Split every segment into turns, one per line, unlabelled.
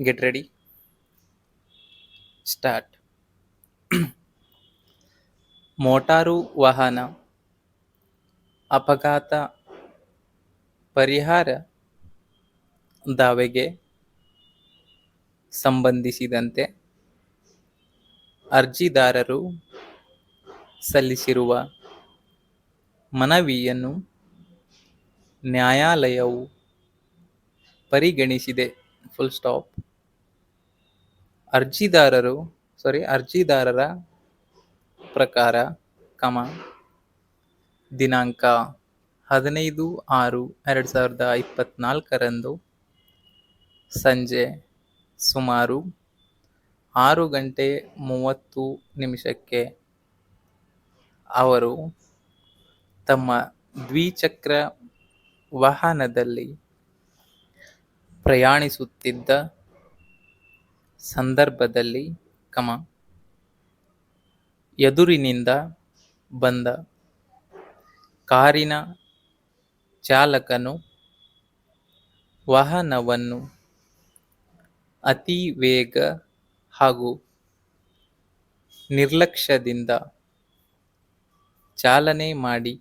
Get ready, start. Motor ವಾಹನ ಅಪಘಾತ ಪರಿಹಾರ ದಾವೆಗೆ ಸಂಬಂಧಿಸಿದಂತೆ ಅರ್ಜಿದಾರರು ಸಲ್ಲಿಸಿರುವ ಮನವಿಯನ್ನು ನ್ಯಾಯಾಲಯವು ಪರಿಗಣಿಸಿದೆ. Full stop. ಅರ್ಜಿದಾರರ ಪ್ರಕಾರ, ದಿನಾಂಕ 15/6/2024 ಸಂಜೆ ಸುಮಾರು 6:30 ಅವರು ತಮ್ಮ ದ್ವಿಚಕ್ರ ವಾಹನದಲ್ಲಿ ಪ್ರಯಾಣಿಸುತ್ತಿದ್ದ ಸಂದರ್ಭದಲ್ಲಿ, ಎದುರಿನಿಂದ ಬಂದ ಕಾರಿನ ಚಾಲಕನು ವಾಹನವನ್ನು ಅತಿ ವೇಗ ಹಾಗೂ ನಿರ್ಲಕ್ಷ್ಯದಿಂದ ಚಾಲನೆ ಮಾಡಿ,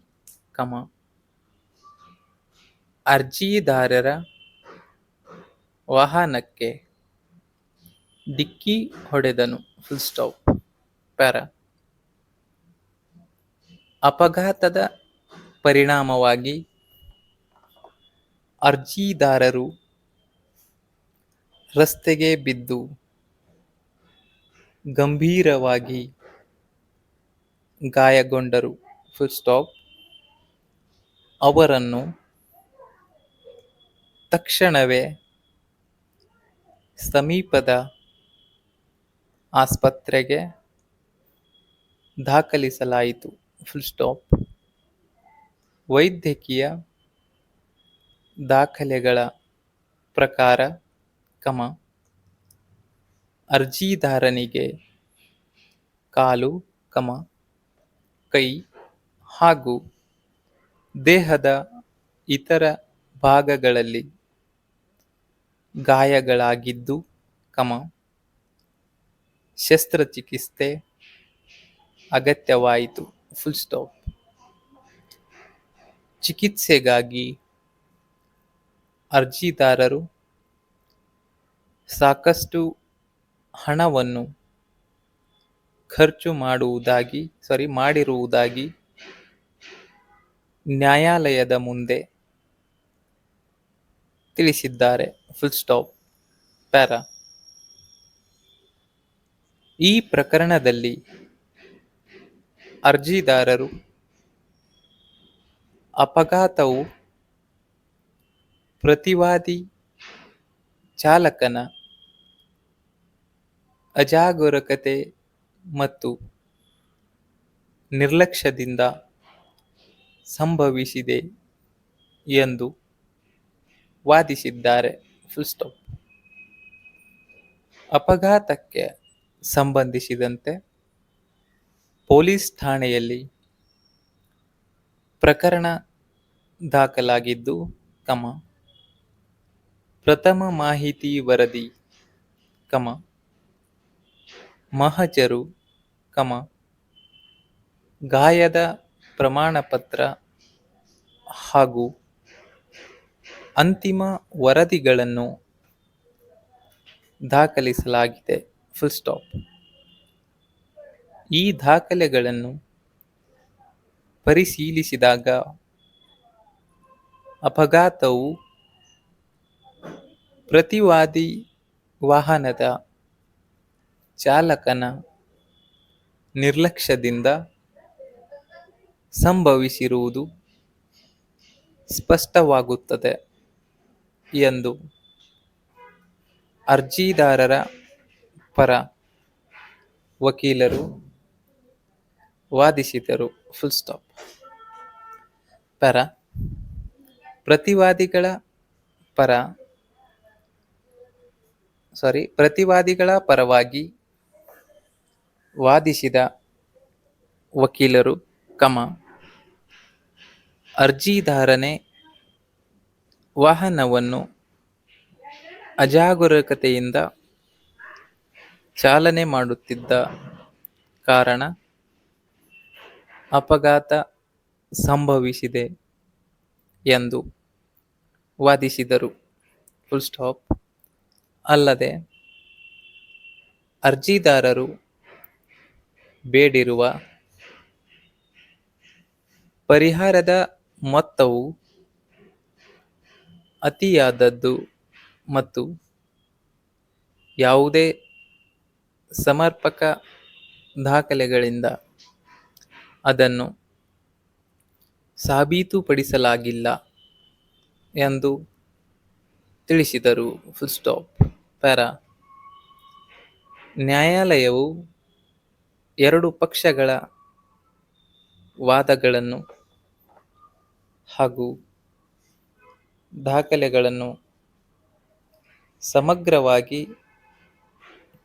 ಅರ್ಜಿದಾರರ ವಾಹನಕ್ಕೆ ಡಿಕ್ಕಿ ಹೊಡೆದನು. Full stop. ಅಪಘಾತದ ಪರಿಣಾಮವಾಗಿ ಅರ್ಜಿದಾರರು ರಸ್ತೆಗೆ ಬಿದ್ದು ಗಂಭೀರವಾಗಿ ಗಾಯಗೊಂಡರು. Full stop. ಅವರನ್ನು ತಕ್ಷಣವೇ ಸಮೀಪದ ಆಸ್ಪತ್ರೆಗೆ ದಾಖಲಿಸಲಾಯಿತು. Full stop. ವೈದ್ಯಕೀಯ ದಾಖಲೆಗಳ ಪ್ರಕಾರ, ಅರ್ಜಿದಾರನಿಗೆ ಕಾಲು, ಕೈ ಹಾಗೂ ದೇಹದ ಇತರ ಭಾಗಗಳಲ್ಲಿ ಗಾಯಗಳಾಗಿದ್ದು, ಶಸ್ತ್ರಚಿಕಿತ್ಸೆ ಅಗತ್ಯವಾಯಿತು. Full stop. ಚಿಕಿತ್ಸೆಗಾಗಿ ಅರ್ಜಿದಾರರು ಸಾಕಷ್ಟು ಹಣವನ್ನು ಖರ್ಚು ಮಾಡಿರುವುದಾಗಿ ನ್ಯಾಯಾಲಯದ ಮುಂದೆ ತಿಳಿಸಿದ್ದಾರೆ. Full stop. ಈ ಪ್ರಕರಣದಲ್ಲಿ ಅರ್ಜಿದಾರರು ಅಪಘಾತವು ಪ್ರತಿವಾದಿ ಚಾಲಕನ ಅಜಾಗರೂಕತೆ ಮತ್ತು ನಿರ್ಲಕ್ಷ್ಯದಿಂದ ಸಂಭವಿಸಿದೆ ಎಂದು ವಾದಿಸಿದ್ದಾರೆ. Full stop. ಅಪಘಾತಕ್ಕೆ ಸಂಬಂಧಿಸಿದಂತೆ ಪೊಲೀಸ್ ಠಾಣೆಯಲ್ಲಿ ಪ್ರಕರಣ ದಾಖಲಾಗಿದ್ದು, ಪ್ರಥಮ ಮಾಹಿತಿ ವರದಿ, ಮಹಜರು, ಗಾಯದ ಪ್ರಮಾಣಪತ್ರ ಹಾಗೂ ಅಂತಿಮ ವರದಿಗಳನ್ನು ದಾಖಲಿಸಲಾಗಿದೆ. Full stop. ಈ ದಾಖಲೆಗಳನ್ನು ಪರಿಶೀಲಿಸಿದಾಗ ಅಪಘಾತವು ಪ್ರತಿವಾದಿ ವಾಹನದ ಚಾಲಕನ ನಿರ್ಲಕ್ಷ್ಯದಿಂದ ಸಂಭವಿಸಿರುವುದು ಸ್ಪಷ್ಟವಾಗುತ್ತದೆ ಎಂದು ಅರ್ಜಿದಾರರ ಪರ ವಕೀಲರು ವಾದಿಸಿದರು. Full stop. ಪ್ರತಿವಾದಿಗಳ ಪರವಾಗಿ ವಾದಿಸಿದ ವಕೀಲರು, ಅರ್ಜಿದಾರನೇ ವಾಹನವನ್ನು ಅಜಾಗರೂಕತೆಯಿಂದ ಚಾಲನೆ ಮಾಡುತ್ತಿದ್ದ ಕಾರಣ ಅಪಘಾತ ಸಂಭವಿಸಿದೆ ಎಂದು ವಾದಿಸಿದರು. Full stop. ಅಲ್ಲದೆ ಅರ್ಜಿದಾರರು ಬೇಡಿರುವ ಪರಿಹಾರದ ಮೊತ್ತವು ಅತಿಯಾದದ್ದು ಮತ್ತು ಯಾವುದೇ ಸಮರ್ಪಕ ದಾಖಲೆಗಳಿಂದ ಅದನ್ನು ಸಾಬೀತುಪಡಿಸಲಾಗಿಲ್ಲ ಎಂದು ತಿಳಿಸಿದರು. Full stop. ಪ್ಯಾರಾ. ನ್ಯಾಯಾಲಯವು ಎರಡು ಪಕ್ಷಗಳ ವಾದಗಳನ್ನು ಹಾಗೂ ದಾಖಲೆಗಳನ್ನು ಸಮಗ್ರವಾಗಿ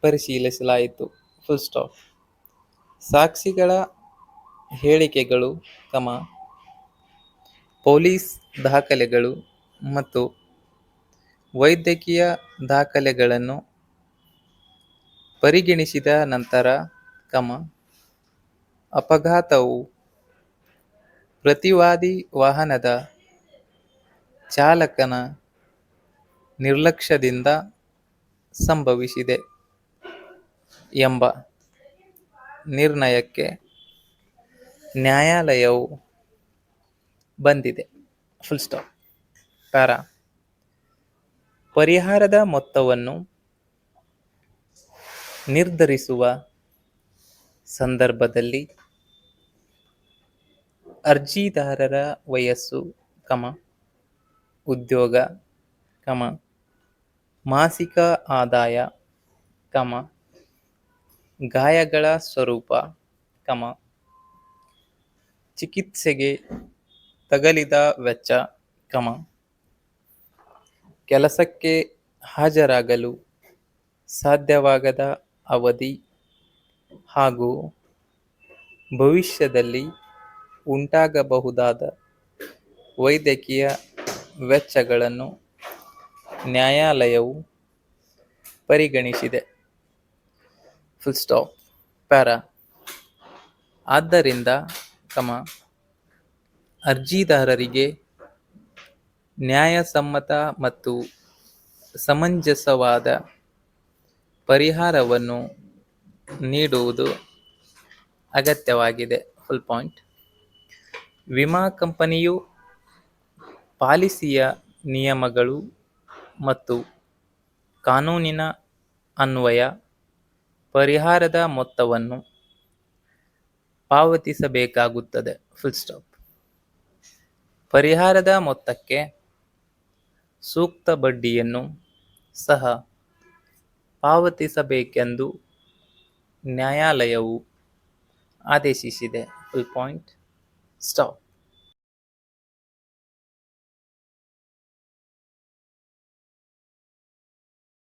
ಪರಿಶೀಲಿಸಲಾಯಿತು. Full stop. ಸಾಕ್ಷಿಗಳ ಹೇಳಿಕೆಗಳು, ಪೊಲೀಸ್ ದಾಖಲೆಗಳು ಮತ್ತು ವೈದ್ಯಕೀಯ ದಾಖಲೆಗಳನ್ನು ಪರಿಗಣಿಸಿದ ನಂತರ, ಅಪಘಾತವು ಪ್ರತಿವಾದಿ ವಾಹನದ ಚಾಲಕನ ನಿರ್ಲಕ್ಷ್ಯದಿಂದ ಸಂಭವಿಸಿದೆ ಎಂಬ ನಿರ್ಣಯಕ್ಕೆ ನ್ಯಾಯಾಲಯವು ಬಂದಿದೆ. Full stop. ಪ್ಯಾರಾ. ಪರಿಹಾರದ ಮೊತ್ತವನ್ನು ನಿರ್ಧರಿಸುವ ಸಂದರ್ಭದಲ್ಲಿ ಅರ್ಜಿದಾರರ ವಯಸ್ಸು, ಉದ್ಯೋಗ, ಮಾಸಿಕ ಆದಾಯ, ಗಾಯಗಳ ಸ್ವರೂಪ, ಚಿಕಿತ್ಸೆಗೆ ತಗಲಿದ ವೆಚ್ಚ, ಕೆಲಸಕ್ಕೆ ಹಾಜರಾಗಲು ಸಾಧ್ಯವಾಗದ ಅವಧಿ ಹಾಗೂ ಭವಿಷ್ಯದಲ್ಲಿ ಉಂಟಾಗಬಹುದಾದ ವೈದ್ಯಕೀಯ ವೆಚ್ಚಗಳನ್ನು ನ್ಯಾಯಾಲಯವು ಪರಿಗಣಿಸಿದೆ. Full stop. ಪ್ಯಾರಾ. ಆದ್ದರಿಂದ, ಅರ್ಜಿದಾರರಿಗೆ ನ್ಯಾಯಸಮ್ಮತ ಮತ್ತು ಸಮಂಜಸವಾದ ಪರಿಹಾರವನ್ನು ನೀಡುವುದು ಅಗತ್ಯವಾಗಿದೆ. Full point. ವಿಮಾ ಕಂಪನಿಯು ಪಾಲಿಸಿಯ ನಿಯಮಗಳು ಮತ್ತು ಕಾನೂನಿನ ಅನ್ವಯ ಪರಿಹಾರದ ಮೊತ್ತವನ್ನು ಪಾವತಿಸಬೇಕಾಗುತ್ತದೆ. Full stop. ಪರಿಹಾರದ ಮೊತ್ತಕ್ಕೆ ಸೂಕ್ತ ಬಡ್ಡಿಯನ್ನು ಸಹ ಪಾವತಿಸಬೇಕೆಂದು ನ್ಯಾಯಾಲಯವು ಆದೇಶಿಸಿದೆ. Full point. ಸ್ಟಾಪ್.